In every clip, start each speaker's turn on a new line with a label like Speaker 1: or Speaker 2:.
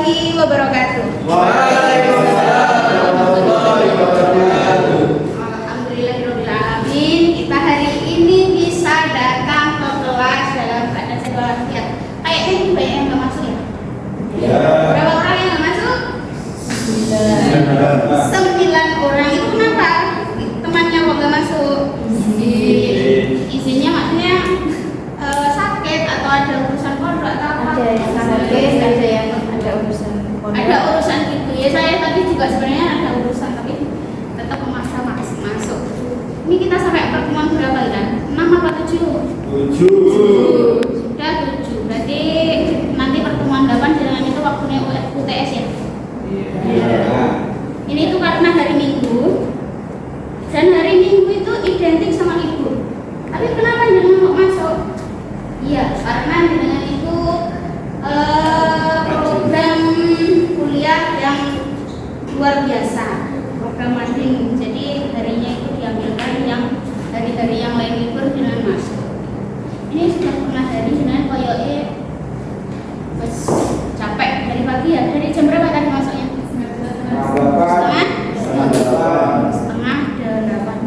Speaker 1: warahmatullahi wabarakatuh.
Speaker 2: Waalaikumsalam warahmatullahi wabarakatuh.
Speaker 1: Alhamdulillahirabbil alamin. Kita hari ini bisa datang ke kelas dalam keadaan sehat walafiat. Kayaknya ini banyak yang nggak masuk ya?
Speaker 2: Ya.
Speaker 1: Berapa orang yang nggak masuk? 9 orang. Itu kenapa? Temannya kok nggak masuk? Izinnya maksudnya sakit atau ada urusan pondok atau apa?
Speaker 3: Ada yang sakit, ada yang ada urusan pondok.
Speaker 1: Ada urusan gitu ya. Saya tadi juga sebenarnya ada urusan tapi tetap memaksa masuk. Ini kita sampai pertemuan berapa kan? 6 apa 7?
Speaker 2: 7.
Speaker 1: Sudah 7. Berarti nanti pertemuan 8 jalan itu waktunya UTS ya.
Speaker 2: Iya.
Speaker 1: Ini tuh karena hari Minggu. Dan hari Minggu itu identik sama libur. Tapi kenapa jangan mau masuk? Iya, karena dengan itu program kuliah yang luar biasa, program mading. Jadi harinya itu diambilkan yang hari-hari yang lain libur dengan masuk. Ini sudah pernah hari dengan koyoke bes capek dari pagi ya. Dari jam berapa tadi masuknya? Setengah 8.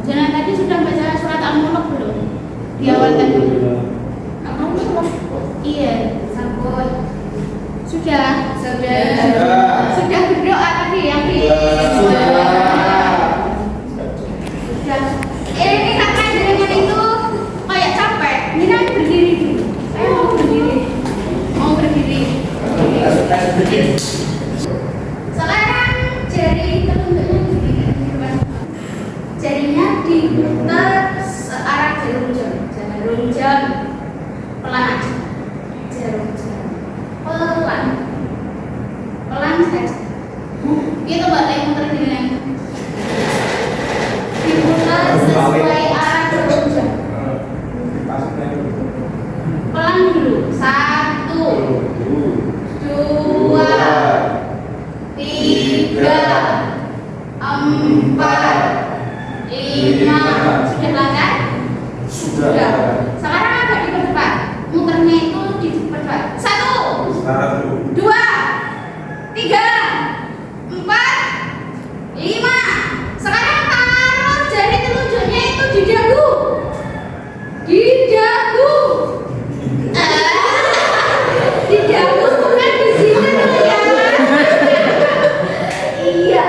Speaker 1: Jangan tadi sudah baca surat Al-Mulk belum? Di awal tadi. Iya, sabun. Sudah berdoa tadi yang di sudah. Ini karena dengan itu kayak capek. Ini kan berdiri dulu. Saya mau berdiri. Sekarang jari telunjuknya begini. Jarinya diputar searah jarum jam. Pelan aja. Jarum jam. Pelan saja. Itu Mbak Teh muter gini. Diputar sesuai arah jarum jam. Pelan dulu. 1, 2, 3, 4, 5. Sudah lancar? Sudah. Sekarang agak dipercepat. Muternya itu dipercepat. 1, 2, 3, 4, 5. Sekarang taruh jari telunjuknya itu di dagu. Di dagu. Di dagu bukan di sini ya. Iya.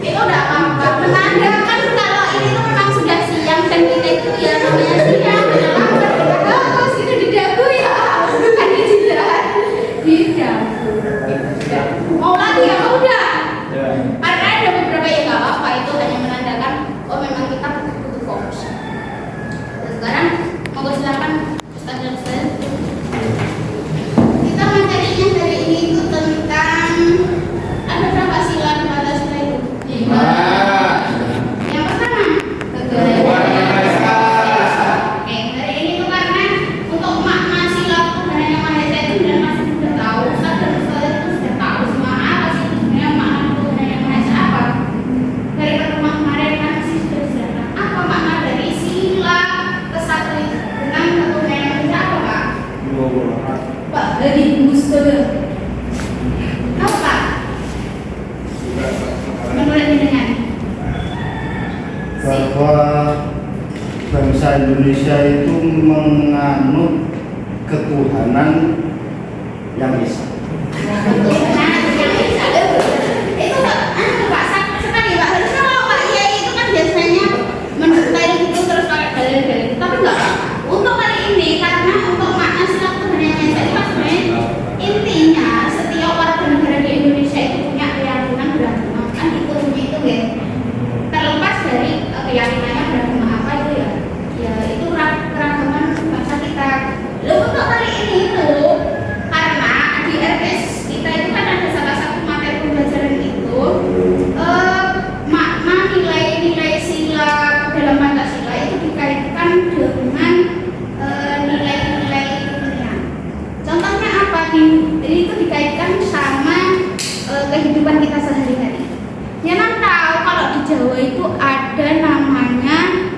Speaker 1: Itu udah apa-apa. Menandakan kalau ini tuh memang sudah siang dan kita itu ya namanya siang. Terus itu di dagu ya. Bukan di jidat. Di dagu. Mau lagi ya udah. Karena ada beberapa yang nggak apa-apa, itu hanya menandakan oh memang kita butuh fokus. Dan sekarang mau silakan Ustaz dan Ustaz. Kita materinya hari ini itu tentang ada berapa sila di batas sila itu? 5. Yang pertama Oke, hari ini tuh karena untuk makna sila Tuhan yang Maha Esa itu dan masih sudah tahu, Ustaz dan Ustaz itu sudah tahu semua apa sih sebenarnya makna Tuhan yang Maha Esa apa. Dari pertemuan kemarin kan sih sudah dijelaskan apa makna dari sila ke-1 itu dengan Tuhan yang Maha Esa apa Pak? Pak, dari Mustafa. Apa Pak? Menurut dengan
Speaker 4: bahwa bangsa Indonesia itu menganut ketuhanan yang esa.
Speaker 1: Itu Pak sekali Pak, harusnya kalau Pak Yai itu kan biasanya mendetail gitu terus pakai dalil-dalil, tapi enggak apa-apa. Untuk kali ini karena untuk makna sila Tuhan yang Maha Esa itu kan sebenarnya intinya setiap warga negara di Indonesia itu punya keyakinan beragama kan hukumnya itu ya. Terlepas dari keyakinannya beragama apa itu ya, ya itu keragaman bangsa kita. Lalu untuk kali ini itu karena di RS kita itu kan ada salah satu materi pembelajaran itu makna nilai-nilai sila dalam Pancasila itu dikaitkan dengan nilai-nilai dunia. Contohnya apa? Itu dikaitkan sama kehidupan kita sehari-hari. Ya kan tahu kalau di Jawa itu ada namanya,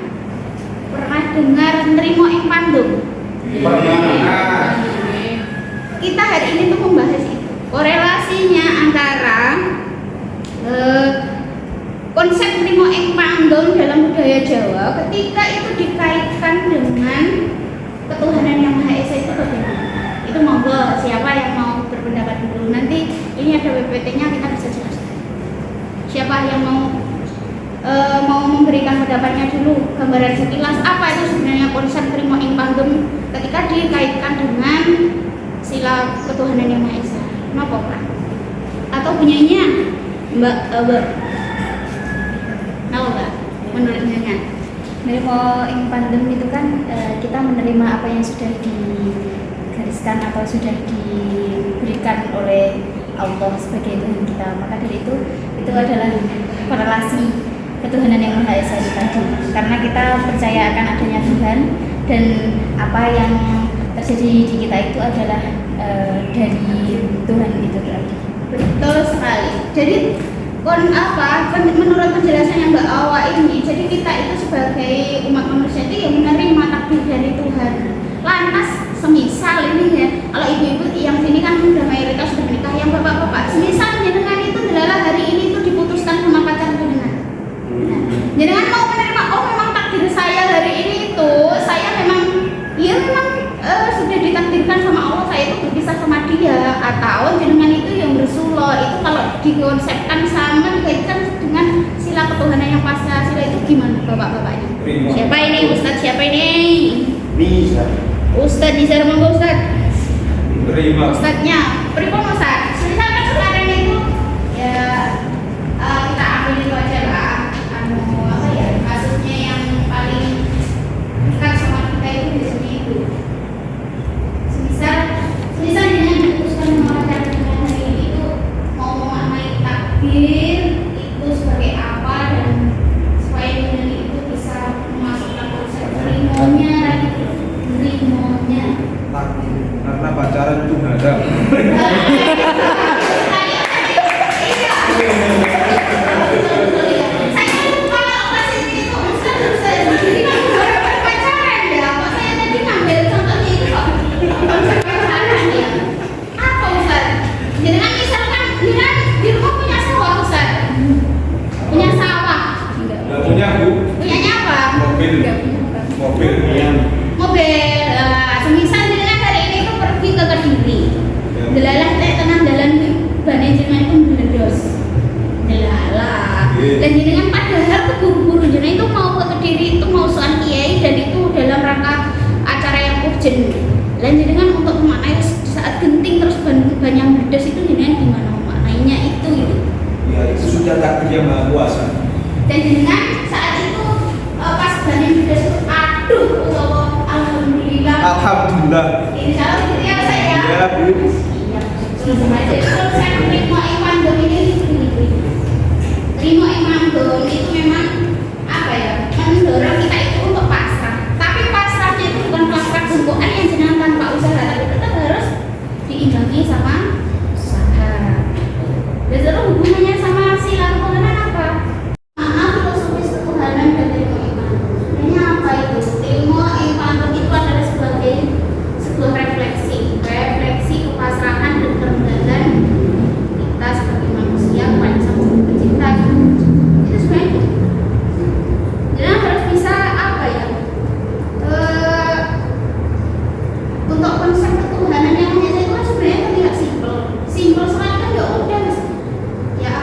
Speaker 1: pernah dengar nerimo ing pandung?
Speaker 2: Pernah.
Speaker 1: Kita hari ini tuh membahas itu korelasi korelasinya antara konsep trimo ing panggung dalam budaya Jawa ketika itu dikaitkan dengan ketuhanan yang Maha Esa itu bagaimana? Itu monggo siapa yang mau berpendapat dulu. Nanti ini ada PPT-nya, kita bisa jelaskan. Siapa yang mau memberikan pendapatnya dulu, gambaran sekilas apa itu sebenarnya konsep trimo ing panggung ketika dikaitkan dengan sila ketuhanan yang Maha Esa. Kenapa Pak? Atau punyanya Mbak Mbak? Menurut Nyonya?
Speaker 3: Menerima ing pandem itu kan kita menerima apa yang sudah digariskan atau sudah diberikan oleh Allah sebagai Tuhan kita. Maka dari itu adalah korelasi ketuhanan yang Maha Esa itu tadi. Karena kita percaya akan adanya Tuhan dan apa yang terjadi di kita itu adalah dari Tuhan itu tadi.
Speaker 1: Betul sekali. Jadi menurut penjelasannya Mbak Awa ini, jadi kita itu sebagai umat manusia itu yang menerima takdir dari Tuhan. Lantas semisal ini ya, kalau ibu-ibu yang sini kan sudah mayoritas sudah menikah, yang bapak-bapak, semisal jenengan itu adalah hari ini itu diputuskan sama pacar jenengan. Nah, jenengan mau menerima, oh memang takdir saya hari ini itu, saya memang sudah ditakdirkan sama Allah, saya itu berpisah sama dia, atau jenengan itu yang bersulo itu kalau dikonsepkan sama dikaitkan dengan sila ketuhanan yang pasca sila itu gimana bapak-bapaknya? Siapa ini Ustadz? Siapa ini?
Speaker 4: Bisa.
Speaker 1: Ustadz di sana monggo Ustadz.
Speaker 2: Terima.
Speaker 1: Ustadznya, pripun Ustadz? Misalkan sekarang itu ya kita ambil itu aja lah, kasusnya yang paling dekat sama kita itu biasanya itu. Semisal dengan diputuskan sama pacar dengan hari ini itu mau memaknai takdir itu sebagai apa dan supaya dengan itu bisa memasukkan konsep trimonya lagi trimonya.
Speaker 2: Karena pacaran itu nggak ada. Punya Bu?
Speaker 1: Punyanya apa?
Speaker 2: Mobil.
Speaker 1: Mobil. Semisal jenengan hari ini tuh pergi ke Kediri. Delalah teh tengah dalan bane jenengan itu meledos. Delalah. Dan jenengan padahal keburu-buru jenengan itu mau ke Kediri itu mau soal kiai dan itu dalam rangka acara yang urgent. Dan jenengan untuk memaknai saat genting terus ban yang meledos itu jenengan gimana memaknainya itu gitu.
Speaker 2: Ya itu sudah takdir yang Maha Kuasa.
Speaker 1: Dan dengan saat itu pas banyak juga aduh alhamdulillah insya Allah gitu ya saya
Speaker 2: Ya Bu.
Speaker 1: iya terus aja terus saya terima iman dong ini terima iman dong itu memang apa ya mendorong kita itu untuk pasrah, tapi pasrahnya itu bukan pasrah bungkuan yang jenengan tanpa usaha, tapi tetap harus diimbangi sama usaha. Dan terus hubungannya sama sila ketuhanan apa? Filosofis ketuhanan dan ilmu iman. Sebenarnya apa itu? Ilmu iman itu adalah sebuah refleksi kepasrahan dan kerendahan kita sebagai manusia kepada Sang Pencipta. Itu sebenarnya. Jadi harus bisa apa ya? Untuk konsep ketuhanan yang hanya itu kan sebenarnya terlihat simpel sekali kan ya udah ya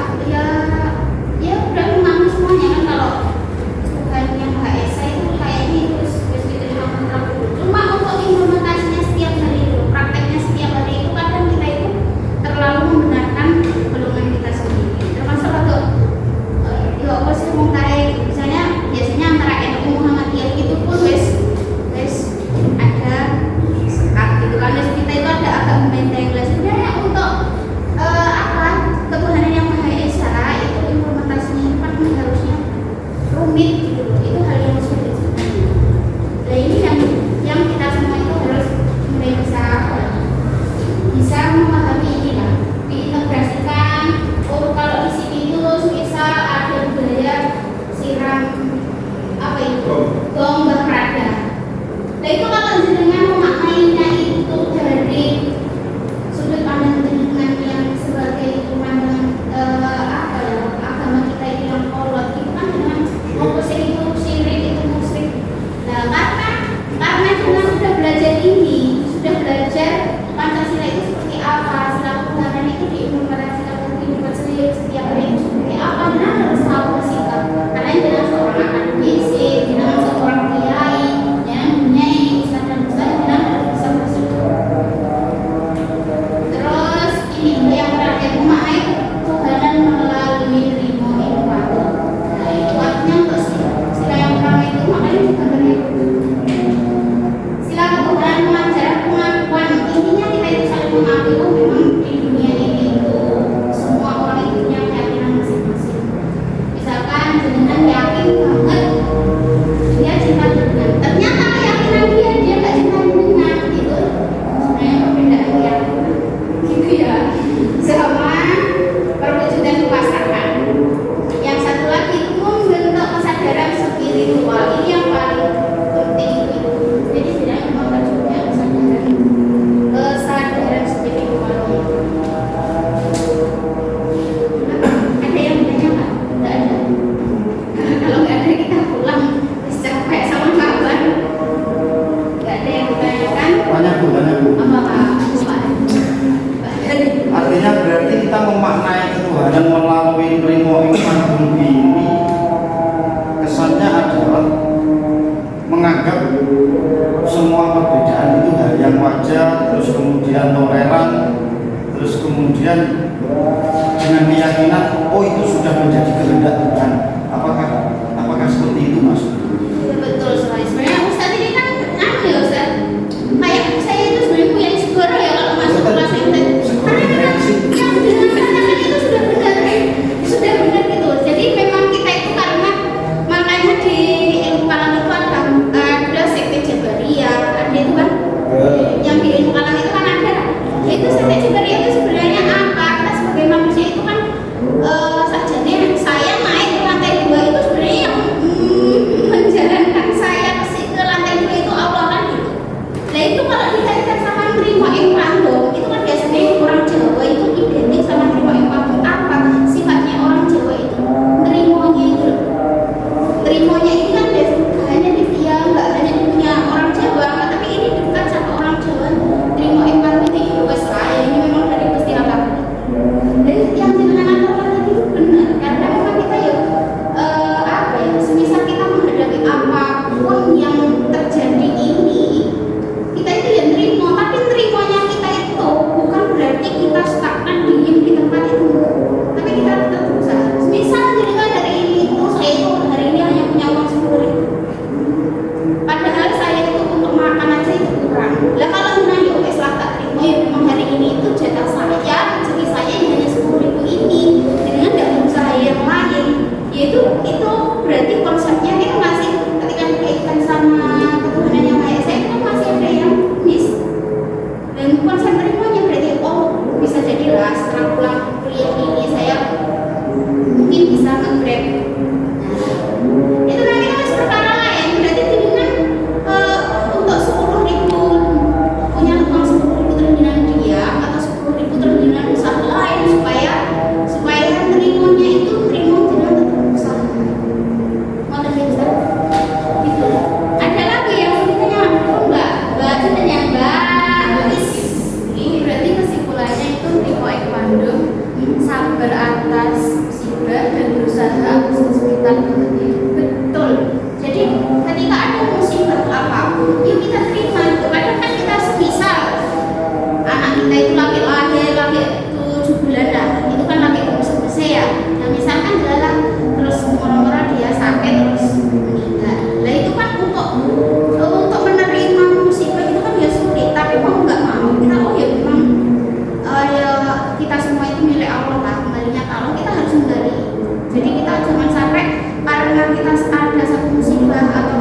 Speaker 1: sama perwujudan dipasarkan. Yang satu lagi itu membentuk kesadaran spiritual. Ini yang paling penting itu. Jadi sebenarnya memang terjadinya kesadaran spiritual. Ada yang bertanya nggak? Nggak ada. Karena kalau nggak ada kita pulang terus capek sama kabar. Nggak ada yang ditanyakan.
Speaker 4: Banyak Bu.
Speaker 1: Apa?
Speaker 4: Artinya berarti kita memaknai ketuhanan melalui Nrimo ing Pandum ini kesannya adalah menganggap semua perbedaan itu hal yang wajar, terus kemudian toleran, terus kemudian dengan keyakinan oh itu sudah menjadi kehendak Tuhan. Apakah seperti itu Mas?
Speaker 1: Betul sekali. Sebenarnya Ustadz ini kan ya Ustadz. Kayak saya itu sebenarnya punya segera ya kalau masuk kelas itu. Karena memang yang dilaksanakan itu sudah benar gitu. Jadi memang kita itu karena makanya di ilmu kalam itu ada sekte Jabariyah, ada itu kan yang di ilmu kalam itu kan ada. Itu sekte Jabariyah itu sebenarnya apa? Kita sebagai manusia itu kan sajanya saya naik ke lantai 2 itu sebenarnya yang menjalankan saya ke lantai 2 itu Allah kan gitu. Nah itu kalau dikaitkan sama Nrimo ing Pandum itu kan biasanya orang Jawa itu identik sama Nrimo ing Pandum apa? Sifatnya orang Jawa itu nerimonya itu loh. Nerimonya ini kan biasanya hanya dia nggak hanya punya orang Jawa, tapi ini dekat sama orang Jawa. Nrimo ing Pandum itu wes lah ini memang dari Gusti Allah. Dan yang jenengan tadi itu benar karena memang kita ya apa ya semisal kita menghadapi apapun yang terjadi ini kita itu ya nerimo, tapi nerimonya kita itu bukan berarti kita stagnan diem di tempat itu, tapi kita tetap berusaha. Misal jenengan hari ini itu saya itu hari ini hanya punya uang 10.000, padahal saya itu untuk makan aja itu kurang. Lah kalau jenengan ya wes lah tak terima ya memang hari ini itu jatah saya, rezeki saya yang hanya 10.000 ini, jenengan tidak berusaha yang lain, yaitu itu berarti konsepnya kita masih ketika dikaitkan sama ketuhanan yang kayak saya itu masih ada yang miss. Dan konsep nerimonya berarti oh bisa jadilah setelah pulang kuliah ini saya mungkin bisa nge-grab. Itu nanti kan perkara lain. Berarti jenengan untuk 10.000 punya uang 10.000 terjadian dia atau 10.000 terjadian usaha lain supaya nerimonya itu nerimo jenengan tetap usaha. Mau lebih besar? Gitu. Ada lagi yang ditanya Mbak ditanya Mbak ini berarti kesimpulannya itu Nrimo ing Pandum sabar atas musibah dan berusaha kesulitan. Betul. Jadi ketika ada musibah apapun yuk kita terima. Kadang kan kita semisal anak kita itu lagi lahir 7 bulan lah itu kan lagi besar ya. Nah misalkan jalan terus murah-murah dia sakit terus meninggal. Nah itu kan untuk menerima musibah itu kan ya sulit, tapi mau nggak mau kita oh ya memang ya kita semua itu milik Allah lah, kembalinya ke Allah, kita harus menggali. Jadi kita jangan sampai karena kita ada satu musibah atau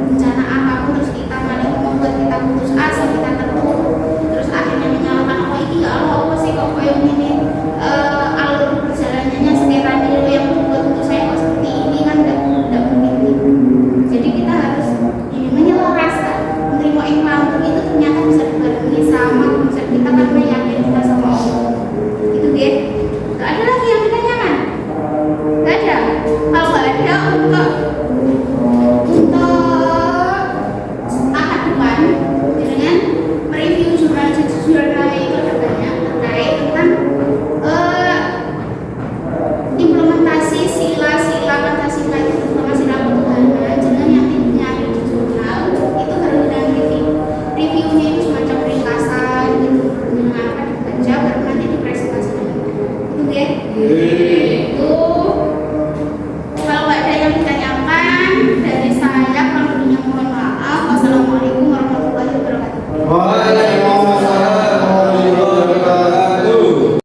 Speaker 1: bencana apapun terus kita malah membuat kita putus asa, kita terpuruk terus akhirnya menyalahkan Allah ini ya Allah apa sih kok yang